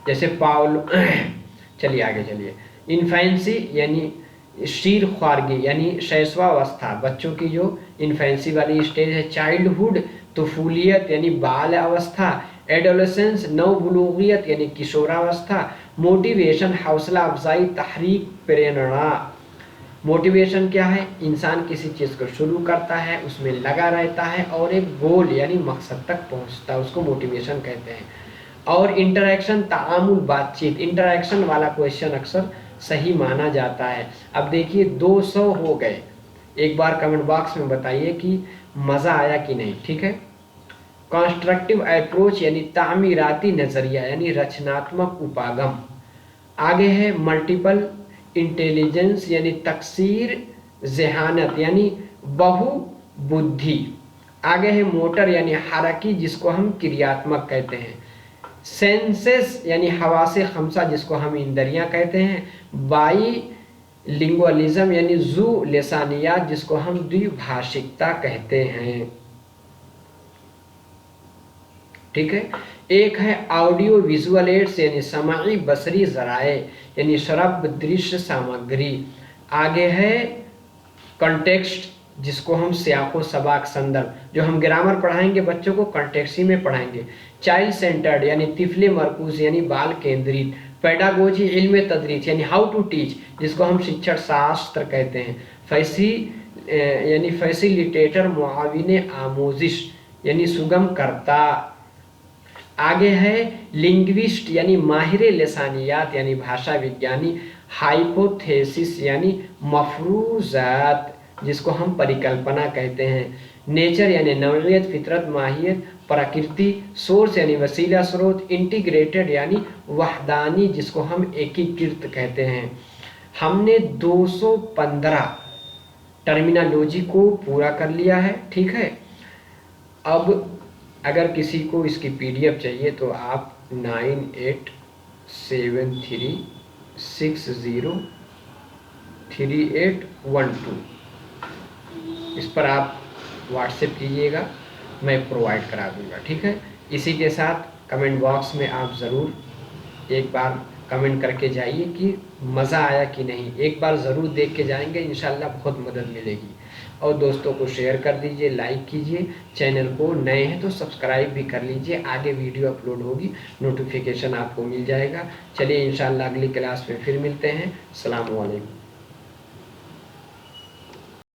जैसे पाउल चलिए आगे चलिए। इन्फेंसी यानी शीर ख्वारगी यानी शैशवावस्था, बच्चों की जो इन्फेंसी वाली स्टेज है। चाइल्डहुड तुफूलियत यानी बाल अवस्था। एडोलेसेंस नवबुलूगियत यानी किशोरावस्था। मोटिवेशन हौसला अफजाई, तहरीक, प्रेरणा। मोटिवेशन क्या है? इंसान किसी चीज़ को शुरू करता है, उसमें लगा रहता है और एक गोल यानी मकसद तक पहुंचता है, उसको मोटिवेशन कहते हैं। और इंटरेक्शन तामुल, बातचीत, इंटरेक्शन वाला क्वेश्चन अक्सर सही माना जाता है। अब देखिए 200 हो गए, एक बार कमेंट बॉक्स में बताइए कि मज़ा आया कि नहीं, ठीक है। कंस्ट्रक्टिव अप्रोच यानी तामीराती नज़रिया यानी रचनात्मक उपागम। आगे है मल्टीपल इंटेलिजेंस यानी तकसीर ज़हानत यानी बहु बुद्धि। आगे है मोटर यानी हरकी, जिसको हम क्रियात्मक कहते हैं। सेंसेस यानी हवासे खमसा, जिसको हम इंद्रियां कहते हैं। बाई लिंगुअलिज्म यानी जू लेसानियात, जिसको हम द्विभाषिकता कहते हैं, ठीक है। एक है ऑडियो विजुअल एड्स यानी समाई बसरी जराए यानी श्रव्य दृश्य सामग्री। आगे है कंटेक्स्ट, जिसको हम सियाको सबाक संदर्भ, जो हम ग्रामर पढ़ाएंगे बच्चों को कंटेक्स्ट ही में पढ़ाएंगे। चाइल्ड सेंटर्ड यानी तिफले मरकूज यानी बाल केंद्रित। पेडागोजी इल्म तदरीस यानी हाउ टू टीच, जिसको हम शिक्षण शास्त्र कहते हैं। फैसी यानी फैसिलिटेटर, मुआविन आमोजिश यानी सुगम करता। आगे है लिंग्विस्ट यानी माहिर लसानियात यानी भाषा विज्ञानी। हाइपोथेसिस यानी मफरूजात, जिसको हम परिकल्पना कहते हैं। नेचर यानी नौइयत, फितरत, माहियत, प्रकृति। सोर्स यानी वसीला स्रोत। इंटीग्रेटेड यानी वहदानी, जिसको हम एकीकृत कहते हैं। हमने 215 टर्मिनोलॉजी को पूरा कर लिया है, ठीक है। अब अगर किसी को इसकी पीडीएफ चाहिए तो आप 9873603812 इस पर आप व्हाट्सएप कीजिएगा, मैं प्रोवाइड करा दूंगा, ठीक है। इसी के साथ कमेंट बॉक्स में आप ज़रूर एक बार कमेंट करके जाइए कि मज़ा आया कि नहीं। एक बार ज़रूर देख के जाएंगे, इंशाल्लाह बहुत मदद मिलेगी। और दोस्तों को शेयर कर दीजिए, लाइक कीजिए, चैनल को नए हैं तो सब्सक्राइब भी कर लीजिए। आगे वीडियो अपलोड होगी, नोटिफिकेशन आपको मिल जाएगा। चलिए इंशाल्लाह अगली क्लास में फिर मिलते हैं। अस्सलाम वालेकुम।